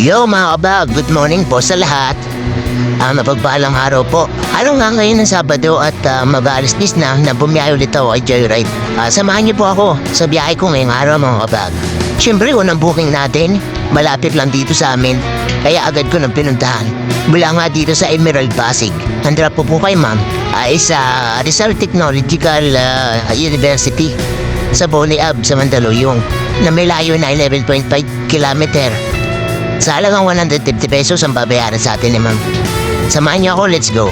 Yo mga kabag, good morning po sa lahat. Mapagpalang araw po. Araw nga ngayon ng Sabado at mag-aalis-lis na bumiyahe ulit ako kay Joyride. Samahan niyo po ako sa biyahe ko ngayong araw mga kabag. Siyempre unang booking natin, malapit lang dito sa amin. Kaya agad ko nang pinuntahan. Mula nga dito sa Emerald Pasig. Handra po kay ma'am ay sa Rizal Technological University sa Bole Ab sa Mandaluyong na may layo na 11.5 kilometer. Sa halagang 150 pesos ang babayaran sa atin ni ma'am. Samahan niyo ako, let's go.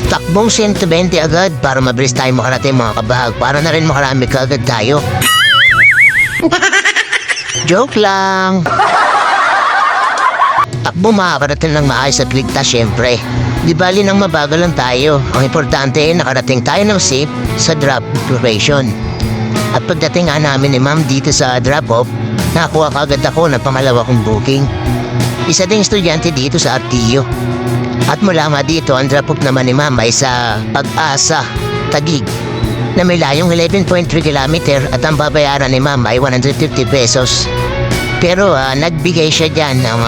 Takbong 120 agad para mabilis tayo makarating mga kabahag. Para na rin makarami kaagad tayo. Joke lang. Takbo makakarating ng maayos at ligtas syempre. Di bali nang mabagal lang tayo. Ang importante ay nakarating tayo ng safe sa drop location. At pagdating nga namin ni ma'am dito sa drop-off, nakakuha kaagad ako ng pangalawa kong booking. Isa ding estudyante dito sa RTU. At mula nga dito, ang drop-off naman ni ma'am ay sa Pag-asa, Taguig, na may layong 11.3 kilometer at ang babayaran ni ma'am ay 150 pesos. Pero nagbigay siya dyan ng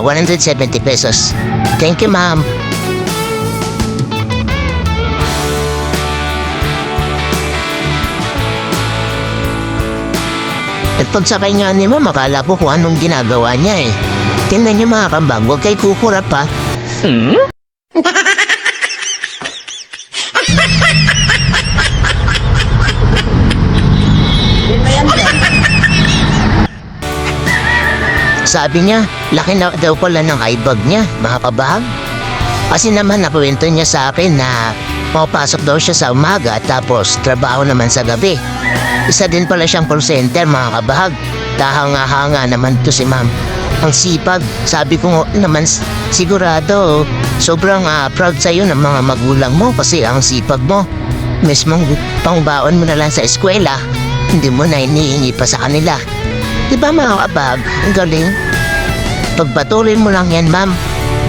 170 pesos. Thank you ma'am. At pagsakay nga ni ma'am, akala ko kung anong ginagawa niya eh. Tingnan niyo mga kambang, huwag kayo kukurap pa. Sabi niya, laki na daw pala ng eyebag niya, mga kabahag. Kasi naman nakuwento niya sa akin na pumapasok daw siya sa umaga tapos trabaho naman sa gabi. Isa din pala siyang call center, mga kabahag. Tahanga-hanga naman to si ma'am. Ang sipag, sabi ko naman sigurado, sobrang proud sa'yo ng mga magulang mo kasi ang sipag mo. Mismong pangbaon mo na lang sa eskwela, hindi mo na hinihingi pa sa kanila. Diba mga kabag, ang galing? Pagpatuloy mo lang yan ma'am,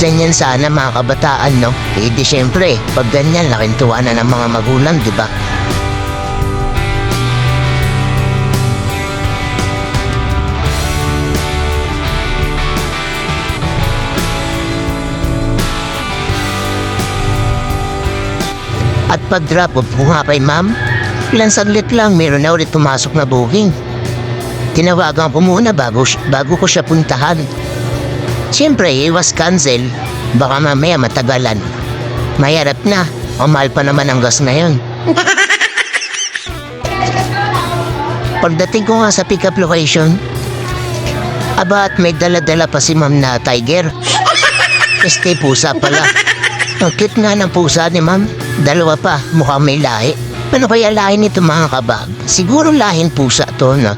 ganyan sana mga kabataan no? Eh di syempre, pag ganyan laking tuwa na ng mga magulang, diba? At pag-drop off ko nga kay ma'am, ilang saglit lang meron na ulit pumasok na booking. Tinawagan ko muna bago ko siya puntahan. Siyempre, it was cancel. Baka mamaya matagalan. Mayarap na, o mahal pa naman ang gas ngayon. Pagdating ko nga sa pick-up location, aba at may dala-dala pa si ma'am na tiger. Pusa pala. Ang cute nga ng pusa ni ma'am. Dalawa pa, mukhang may lahi. Ano kaya lahi nito mga kabag? Siguro lahin pusa to, no?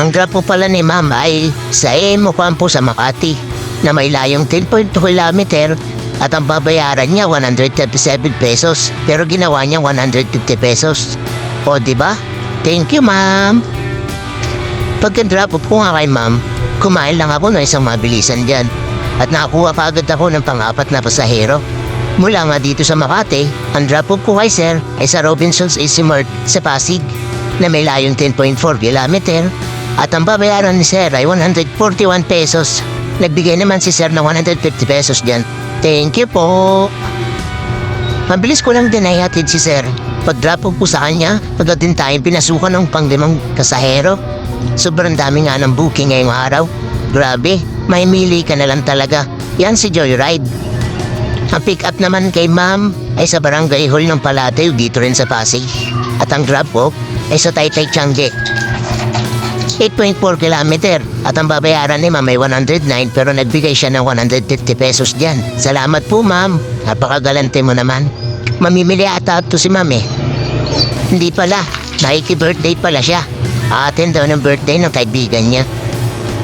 Ang drop po pala ni ma'am ay sa mukhang po sa Makati na may layong 10.2 kilometer at ang babayaran niya 137 pesos pero ginawa niya 150 pesos. O diba? Thank you ma'am. Pagka-drop po nga kay ma'am, kumain lang ako ng isang mabilisan dyan at nakakuha pa agad ako ng pang-apat na pasahero. Mula nga dito sa Makati, ang drop-off ko kay sir ay sa Robinsons Easy Mart sa Pasig na may layong 10.4 kilometer at ang babayaran ni sir ay 141 pesos. Nagbigay naman si sir ng 150 pesos dyan. Thank you po. Mabilis ko lang din ay hatid si sir. Pag-drop-off po sa kanya, agad din tayong pinasukan ng pang-limang kasahero. Sobrang dami nga ng booking ngayong araw. Grabe, may mili ka na lang talaga. Yan si Joyride. Ang pick-up naman kay ma'am ay sa Barangay Hall ng Palatay dito rin sa Pasig. At ang drop-off ay sa Taytay Tiange. 8.4 kilometer at ang babayaran ni ma'am ay 109 pero nagbigay siya ng 150 pesos dyan. Salamat po ma'am, napakagalante mo naman. Mamimili ata to si ma'am eh. Hindi pala, nakiki-birthday pala siya. Atin daw ng birthday ng kaibigan niya.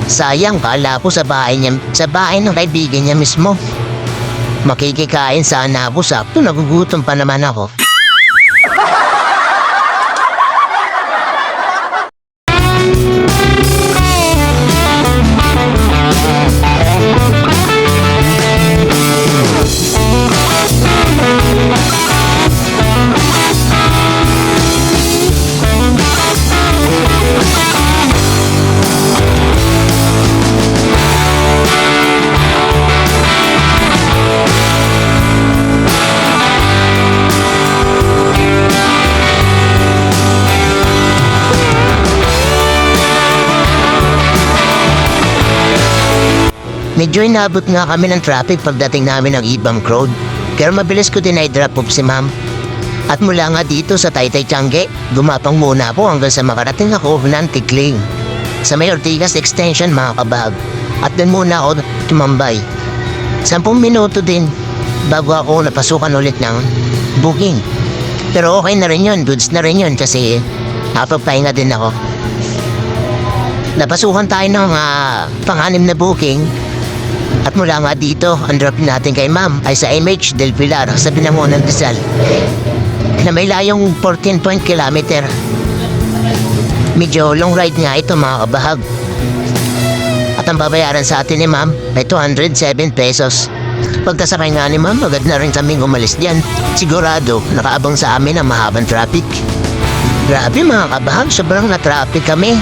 Sayang, kala ko sa bahay ng kaibigan niya mismo. Makikikain sana ako, sakto nagugutom pa naman ako. Medyo inabot nga kami ng traffic pagdating namin ng Ibang Road. Pero mabilis ko din i-drop off si ma'am. At mula nga dito sa Taytay Tiangge, gumapang muna ako hanggang sa makarating ako ng Tikling. Sa may Ortigas Extension mga kabag. At doon muna ako tumambay. 10 minuto din bago ako napasukan ulit ng booking. Pero okay na rin yun, goods na rin yun kasi nakapagpahinga din ako. Napasukan tayo ng pang-anim na booking. At mula nga dito, ang drop natin kay ma'am ay sa MH Del Pilar sa Binangonan Rizal na may layong 14 kilometer. Medyo long ride nga ito mga kabahag. At ang babayaran sa atin ni ma'am ay 207 pesos. Pagkasakay nga ni ma'am, agad na rin kaming umalis diyan. Sigurado, nakaabang sa amin ang mahabang traffic. Grabe mga kabahag, sobrang na-traffic kami.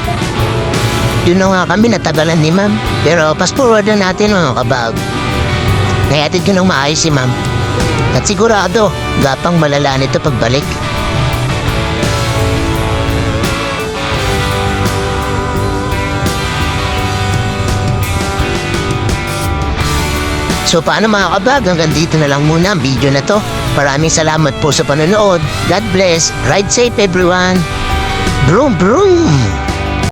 Yun na nga kami natagalan ni ma'am. Pero fast forward na natin mga kabag. Naiatid ko ng maayos si ma'am. At sigurado, gapang malala nito pagbalik. So paano mga kabag, hanggang dito na lang muna ang video na to. Maraming salamat po sa panonood. God bless. Ride safe everyone. Broom broom.